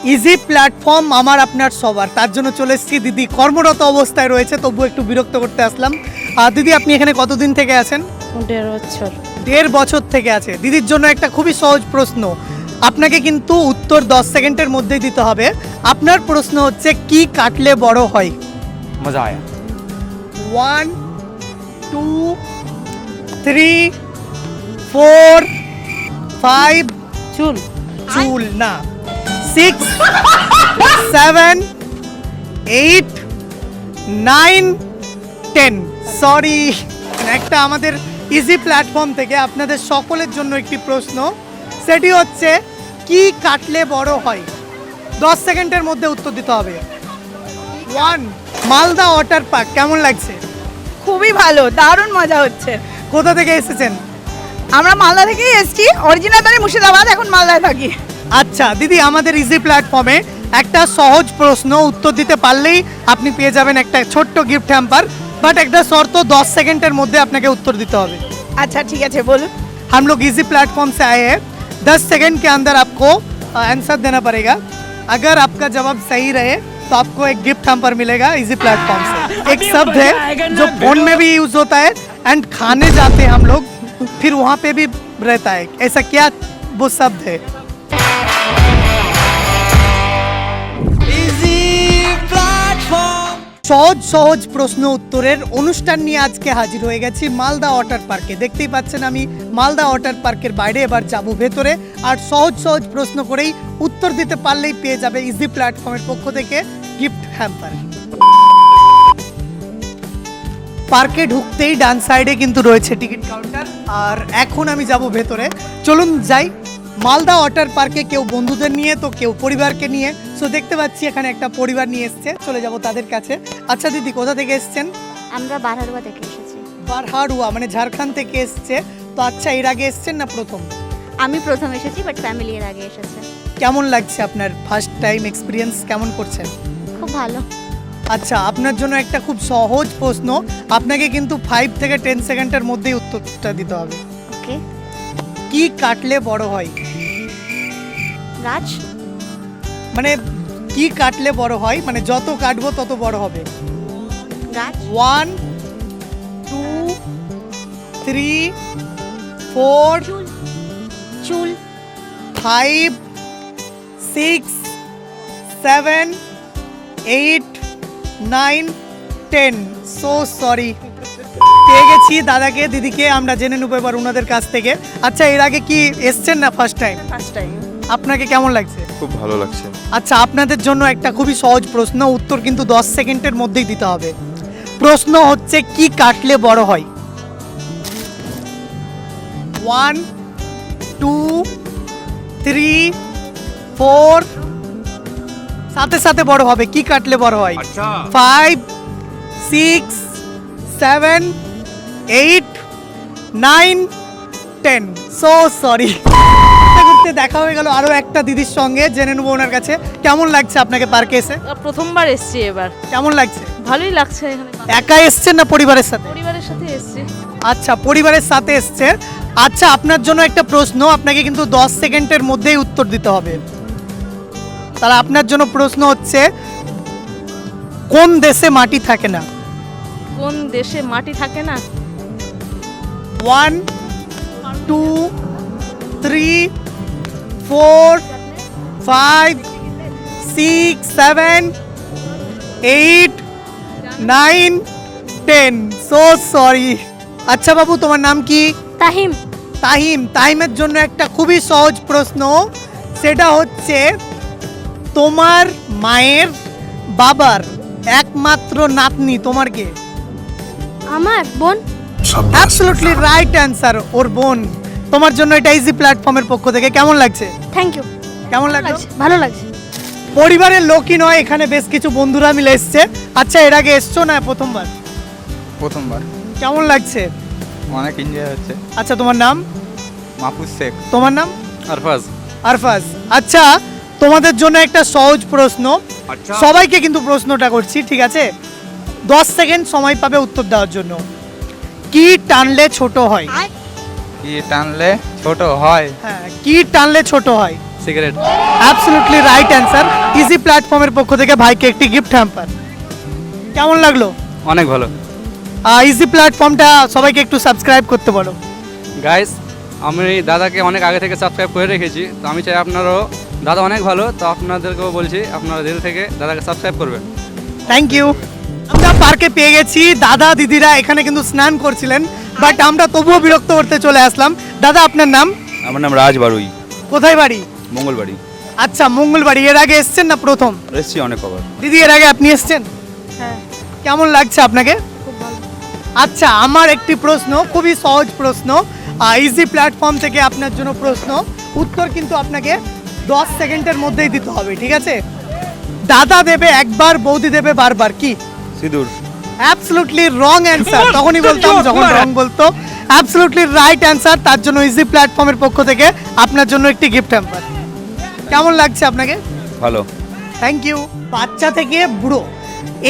Easy platform আমার আপনার সবার, তার জন্য চলে এসেছি। দিদি কর্মরত অবস্থায় রয়েছে, তবু একটু বিরক্ত করতে আসলাম। দিদি আপনি এখানে কতদিন থেকে আছেন? 1.5 বছর। 1.5 বছর থেকে আছে। দিদির জন্য একটা খুবই সহজ প্রশ্ন, আপনাকে কিন্তু উত্তর 10 সেকেন্ডের মধ্যেই দিতে হবে। আপনার প্রশ্ন হচ্ছে কি কাটলে বড় হয়? मजा आया। 1 2 3 4 5 চুল। চুল না, 6 7 8 9 10। সরি, একটা আমাদের ইজি প্ল্যাটফর্ম থেকে আপনাদের সকলের জন্য একটি প্রশ্ন, সেটি হচ্ছে কি কাটলে বড় হয়? 10 সেকেন্ডের মধ্যে উত্তর দিতে হবে। 1 মালদা ওয়াটার পার্ক কেমন লাগছে? খুবই ভালো, দারুণ মজা হচ্ছে। কোথা থেকে এসেছেন? আমরা মালদা থেকেই এসেছি, অরিজিনাল বাড়ি মুর্শিদাবাদ, এখন মালদায় থাকি। আচ্ছা দিদি, আমাদের ইজি প্ল্যাটফর্মে একটা সহজ প্রশ্ন উত্তর দিতে পারলেই আপনি পেয়ে যাবেন একটা ছোট্ট গিফট হ্যাম্পার, বাট একটা শর্ত, 10 সেকেন্ডের মধ্যে আপনাকে উত্তর দিতে হবে। আচ্ছা ঠিক আছে, বলুন। हम लोग इजी प्लेटफॉर्म से आए हैं, 10 सेकंड के अंदर आपको आंसर देना पड़ेगा। अगर आपका जवाब सही रहे तो आपको एक गिफ्ट हैम्पर मिलेगा इजी प्लेटफॉर्म से। एक शब्द है जो फोन में भी यूज होता है एंड खाने जाते हैं हम लोग, फिर वहाँ पे भी रहता है। ऐसा क्या वो शब्द है? সহজ সহজ প্রশ্ন উত্তরের অনুষ্ঠান নিয়ে আজকে হাজির হয়ে গেছি মালদা ওয়াটার পার্কে। দেখতেই পাচ্ছেন আমি মালদা ওয়াটার পার্কের বাইরে, এবার যাব ভেতরে। আর সহজ সহজ প্রশ্ন করেই উত্তর দিতে পারলেই পেয়ে যাবে ইজি প্ল্যাটফর্মের পক্ষ থেকে গিফট হ্যাম্পার। পার্কে ঢুকতেই ডান সাইডে কিন্তু রয়েছে টিকিট কাউন্টার, আর এখন আমি যাব ভেতরে। চলুন যাই। মালদা ওয়াটার পার্কে কেউ বন্ধুদের নিয়ে তো কেউ পরিবারকে নিয়ে। সো দেখতে পাচ্ছি এখানে একটা পরিবার নিয়ে এসছে, চলে যাব তাদের কাছে। আচ্ছা দিদি, কোথা থেকে এসছেন? আমরা বারহারুয়া থেকে এসেছি। বারহারুয়া মানে ঝাড়খণ্ড থেকে এসছে তো। আচ্ছা, এর আগে এসছেন না প্রথম? আমি প্রথম এসেছি, বাট ফ্যামিলি এর আগে এসেছে। কেমন লাগছে আপনার ফার্স্ট টাইম এক্সপিরিয়েন্স, কেমন করছেন? খুব ভালো। আচ্ছা, আপনার জন্য একটা খুব সহজ প্রশ্ন, আপনাকে কিন্তু 5 থেকে 10 সেকেন্ডের মধ্যেই উত্তরটা দিতে হবে। ওকে। কি কাটলে বড় হয়? রাজ। মানে কি কাটলে বড় হয়, মানে যত কাটবো তত বড় হবে। রাজ। 1 2 3 4 চুল। চুল। 5 6 7 8 9 10। সো সরি, পেয়ে গেছি দাদাকে দিদিকে, আমরা জেনে নেবো এবার ওনাদের কাছ থেকে। আচ্ছা, এর আগে কি এসছেন না ফার্স্ট টাইম? First time. আপনাকে কেমন লাগছে? খুব ভালো লাগছে। আচ্ছা, আপনাদের জন্য একটা খুবই সহজ প্রশ্ন, উত্তর কিন্তু 10 সেকেন্ডের মধ্যেই দিতে হবে। প্রশ্ন হচ্ছে কি কাটলে বড় হয়? 1 2 3 4 সাথে সাথে বড় হবে। কি কাটলে বড় হয়? 5 6 7 8 9 10। So sorry. ঘুরতে দেখা হয়ে গেল আরো একটা দিদির সঙ্গে, জেনে নেবো ওনার কাছে। কেমন লাগছে আপনাকে পার্কে এসে? প্রথমবার এসেছি এবার। কেমন লাগছে? ভালোই লাগছে। এখানে একা এসছেন না পরিবারের সাথে? পরিবারের সাথে এসেছি। আচ্ছা, পরিবারের সাথে এসছে। আচ্ছা, আপনার জন্য একটা প্রশ্ন, আপনাকে কিন্তু 10 সেকেন্ডের মধ্যেই উত্তর দিতে হবে। তাহলে আপনার জন্য প্রশ্ন হচ্ছে কোন দেশে মাটি থাকে না? কোন দেশে মাটি থাকে না? 1 2 3 4 5 6 7 8 9 10। So sorry. আচ্ছা বাবু, তোমার নাম কি? তাহিম। তাহিম। তাহিমের জন্য একটা খুবই সহজ প্রশ্ন, সেটা হচ্ছে তোমার মায়ের বাবার একমাত্র নাতনি তোমার কে? আমার বোন। অ্যাবসলিউটলি রাইট অ্যান্সার, ওর বোন। তোমার জন্য এটা ইজি প্ল্যাটফর্মের পক্ষ থেকে। কেমন লাগছে? Thank you. কেমন লাগছে? ভালো লাগছে। পরিবারের লোকই নয়, এখানে বেশ কিছু বন্ধুরা মিলে এসছে। আচ্ছা, এর আগে এসছো না প্রথমবার? প্রথমবার। কেমন লাগছে? অনেক এনজয় হচ্ছে। আচ্ছা, তোমার নাম? মাহফুজ শেখ। তোমার নাম? আরফাজ। আরফাজ। আচ্ছা, তোমাদের জন্য একটা সহজ প্রশ্ন, সবাইকে কিন্তু প্রশ্নটা করছি, ঠিক আছে? 10 সেকেন্ড সময় পাবে উত্তর দেওয়ার জন্য। কি টানলে ছোট হয়? কি টানলে ছোট হয়? হ্যাঁ, কি টানলে ছোট হয়? Cigarette. Absolutely right answer. Easy প্ল্যাটফর্মের পক্ষ থেকে ভাইকে একটি গিফট হ্যাম্পার। কেমন লাগলো? অনেক ভালো। ইজি প্ল্যাটফর্মটা সবাইকে একটু সাবস্ক্রাইব করতে বলো। গাইস, আমি দাদাকে অনেক আগে থেকে সাবস্ক্রাইব করে রেখেছি, তো আমি চাই আপনারাও, দাদা অনেক ভালো, তো আপনাদেরকেও বলছি আপনারা দিল থেকে দাদাকে সাবস্ক্রাইব করবেন। Thank you. আমরা পার্কে পেয়ে গেছি, দাদা দিদিরা এখানে কিন্তু স্নান করছিলেন, বাট আমরা তবুও বিরক্ত করতে চলে আসলাম। দাদা আপনার নাম? আমার নাম রাজ বারুই, কোথায় বাড়ি? মঙ্গলবাড়ি। আচ্ছা, মঙ্গলবাড়ি। এর আগে এসছেন না প্রথম? এসছি অনেক কবার। দিদি এর আগে আপনি এসছেন? হ্যাঁ, কেমন লাগছে আপনাকে? খুব ভালো। আচ্ছা, আমার একটি প্রশ্ন, খুবই সহজ প্রশ্ন, ইজি প্ল্যাটফর্ম থেকে আপনার জন্য প্রশ্ন, উত্তর কিন্তু আপনাকে 10 সেকেন্ডের মধ্যেই দিতে হবে, ঠিক আছে? দাদা দেবে একবার, বৌদি দেবে বারবার, কি? সিঁদুর। Absolutely wrong answer. তখনই বলতাম যখন রং বলতো। Absolutely right answer. তার জন্য ইজি প্ল্যাটফর্মের পক্ষ থেকে আপনার জন্য একটি গিফট হ্যাম্পার। কেমন লাগছে আপনাকে? ভালো। Thank you. বাচ্চা থেকে বুড়ো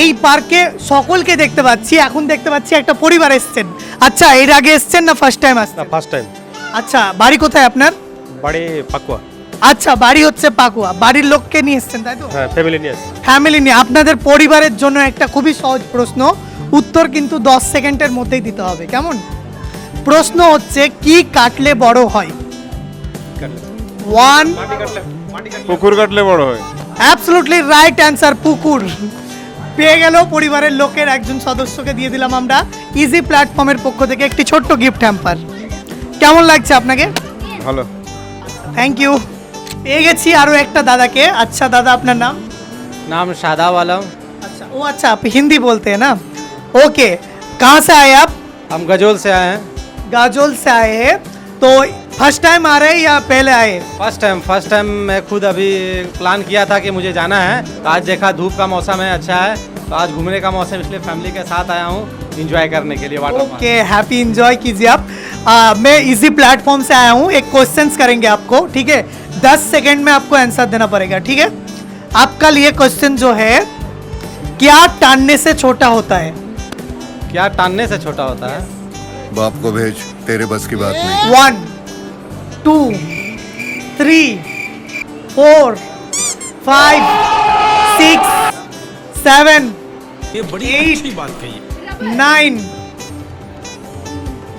এই পার্কে সকলকে দেখতে পাচ্ছি, এখন দেখতে পাচ্ছি একটা পরিবার এসছেন। আচ্ছা, এর আগে এসছেন না ফার্স্ট টাইম আসছেন? First time. আচ্ছা, বাড়ি কোথায় আপনার? বাড়ি পাকুয়া। আচ্ছা, বাড়ি হচ্ছে পাকুয়া। বাড়ির লোককে নিয়ে এসছেন, তাই তো? হ্যাঁ, ফ্যামিলি নিয়ে আসছি। ফ্যামিলি নিয়ে। আপনাদের পরিবারের জন্য একটা খুবই সহজ প্রশ্ন, উত্তর কিন্তু 10 সেকেন্ডের মধ্যেই দিতে হবে, কেমন? প্রশ্ন হচ্ছে, কি কাটলে বড় হয়? 1 পুকুর কাটলে বড় হয়। অ্যাবসলিউটলি রাইট অ্যান্সার, পুকুর। পেয়ে গেল পরিবারের লোকের একজন সদস্যকে দিয়ে দিলাম আমরা ইজি প্ল্যাটফর্মের পক্ষ থেকে একটি ছোট্ট গিফট হ্যাম্পার। কেমন লাগছে আপনাকে? ভালো। Thank you. পেয়ে গেছি আরও একটা দাদাকে। আচ্ছা দাদা, আপনার নাম? नाम शादाब आलम। अच्छा, ओ अच्छा, आप हिंदी बोलते हैं ना? ओके, कहाँ से आए आप? हम गजोल से आए हैं। गाजोल से आए हैं, तो फर्स्ट टाइम आ रहे हैं या पहले आए? फर्स्ट टाइम मैं खुद अभी प्लान किया था कि मुझे जाना है, तो आज देखा धूप का मौसम है, अच्छा है, तो आज घूमने का मौसम, इसलिए फैमिली के साथ आया हूँ एंजॉय करने के लिए water park. Okay, happy enjoy कीजिए आप। मैं इजी प्लेटफॉर्म से आया हूँ, एक क्वेश्चंस करेंगे आपको, ठीक है? 10 सेकंड में आपको आंसर देना पड़ेगा, ठीक है? आपका लिए क्वेश्चन जो है, क्या टानने से छोटा होता है? क्या टानने से छोटा होता है? बाप को भेज, तेरे बस की बात नहीं। 1 2 3 4 5 6 7 ये बड़ी 8 अच्छी बात कही। 9।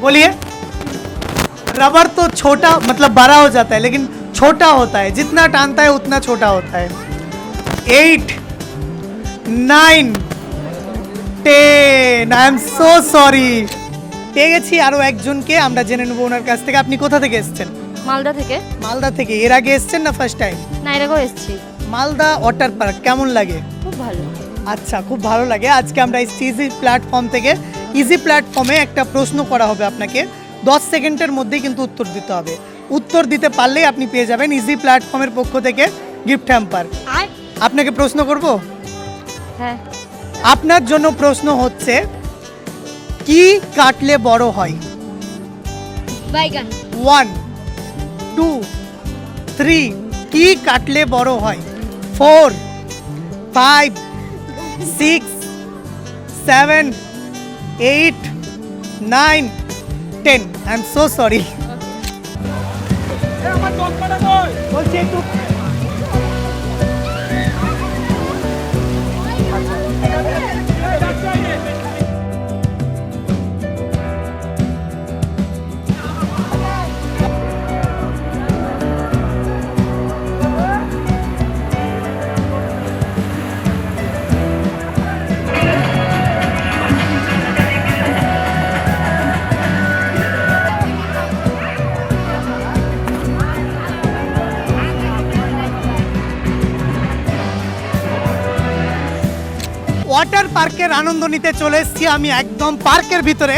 बोलिए। रबर तो छोटा मतलब बड़ा हो जाता है, लेकिन छोटा होता है, जितना टानता है उतना छोटा होता है। 8 9 10। I am so sorry. পেয়ে গেছি আরও একজনকে, আমরা জেনে নেবো ওনার কাছ থেকে। আপনি কোথা থেকে এসেছেন? মালদা থেকে। মালদা থেকে। এর আগে এসেছেন না ফার্স্ট টাইম? না, এর আগেও এসেছি। মালদা ওয়াটার পার্ক কেমন লাগে? খুব ভালো। আচ্ছা, খুব ভালো লাগে। আজকে আমরা ইজি প্ল্যাটফর্ম থেকে, ইজি প্ল্যাটফর্মে একটা প্রশ্ন করা হবে আপনাকে, 10 সেকেন্ডের মধ্যেই কিন্তু উত্তর দিতে হবে। উত্তর দিতে পারলেই আপনি পেয়ে যাবেন ইজি প্ল্যাটফর্মের পক্ষ থেকে গিফট হ্যাম্পার। আর আপনাকে প্রশ্ন করব। হ্যাঁ, আপনার জন্য প্রশ্ন হচ্ছে, কি কাটলে বড় হয়? বাইগান। 1 2 3। কি কাটলে বড় হয়? 4 5 6 7 8 9 10। I am so sorry. বলছি একটু ওয়াটার পার্কের আনন্দ নিতে চলে এসেছি আমি একদম পার্কের ভিতরে,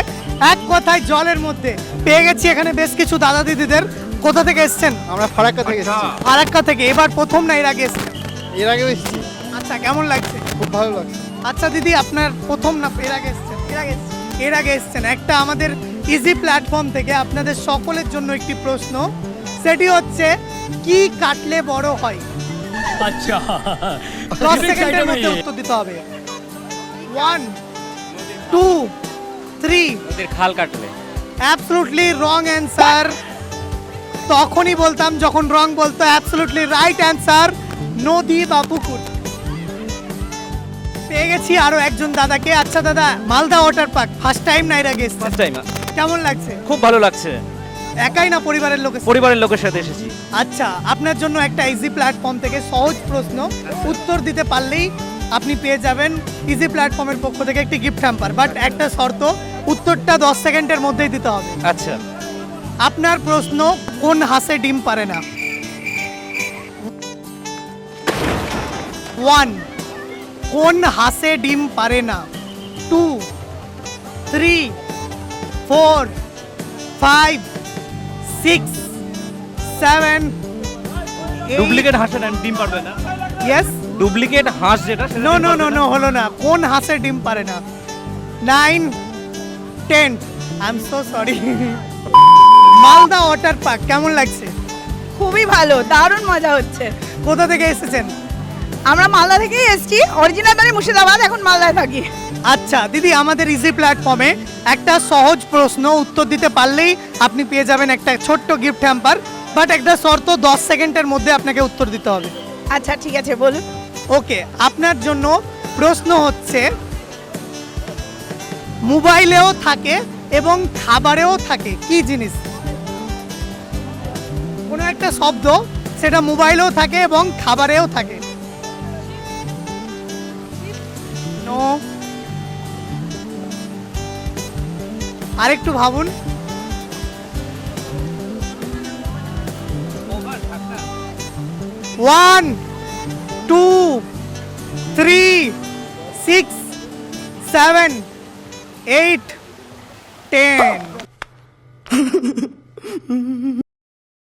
এক কথায় জলের মধ্যে। পেয়ে গেছি এখানে বেশ কিছু দাদা দিদিদের। কোথা থেকে এসেছেন? আমরা ফারাক্কা থেকে এসেছি। ফারাক্কা থেকে। এবার প্রথম না এর আগে এসেছেন? এর আগেও এসেছি। আচ্ছা, কেমন লাগছে? খুব ভালো লাগছে। আচ্ছা দিদি, আপনার প্রথম না এর আগে এসেছেন? এর আগে এসেছেন। একটা আমাদের ইজি প্ল্যাটফর্ম থেকে আপনাদের সকলের জন্য একটি প্রশ্ন, সেটি হচ্ছে, কি কাটলে বড় হয়? अच्छा 10 সেকেন্ডের মধ্যে উত্তর দিতে হবে। 1 2 3। নদীর খাল কাটলে। Absolutely wrong answer. তখনই বলতাম যখন রং বলতো। অ্যাবসলিউটলি রাইট অ্যান্সার, নদী বা পুকুর। পেয়ে গেছি আরো একজন দাদাকে। আচ্ছা দাদা, Malda water park first time না এর আগে এসেছেন? First time. কেমন লাগছে? খুব ভালো লাগছে, একাই না পরিবারের লোক এসেছে? পরিবারের লোকের সাথে এসেছি। আচ্ছা, আপনার জন্য একটা ইজি প্ল্যাটফর্ম থেকে সহজ প্রশ্ন, উত্তর দিতে পারলেই আপনি পেয়ে যাবেন ইজি প্ল্যাটফর্মের পক্ষ থেকে একটি গিফট হ্যাম্পার। বাট একটা শর্ত, উত্তরটা 10 সেকেন্ডের মধ্যেই দিতে হবে। আচ্ছা, আপনার প্রশ্ন, কোন হাঁসে ডিম পারে না? 1, কোন হাঁসে ডিম পারে না? 2, 3, 4, 5, 6, 7, 8. ডুপ্লিকেট হাঁসের ডিম পারবে না। ইয়েস। ডুপ্লিকেট হাঁস যেটা সেটা নো ডিম নো পারবে নো না। নো, হলো না। কোন হাঁসে ডিম পারে না? 9, 10. I am so sorry. Malda water park কেমন লাগছে? খুবই ভালো, দারুণ মজা হচ্ছে। কোথা থেকে এসেছেন? আমরা মালদা থেকেই এসেছি, অরিজিনাল বাড়ি মুর্শিদাবাদ, এখন মালদায় থাকি। আচ্ছা দিদি, আমাদের ইজি প্ল্যাটফর্মে একটা সহজ প্রশ্ন, উত্তর দিতে পারলেই আপনি পেয়ে যাবেন একটা ছোট্ট গিফট হ্যাম্পার। বাট একটা শর্ত, 10 সেকেন্ডের মধ্যে আপনাকে উত্তর দিতে হবে। আচ্ছা ঠিক আছে, বলুন। ওকে, আপনার জন্য প্রশ্ন হচ্ছে, মোবাইলেও থাকে এবং খাবারেও থাকে, কি জিনিস? কোনো একটা শব্দ, সেটা মোবাইলেও থাকে এবং খাবারেও থাকে। নো, আরেকটু ভাবুন। 1, 2, 3, 6, 7, 8, 10.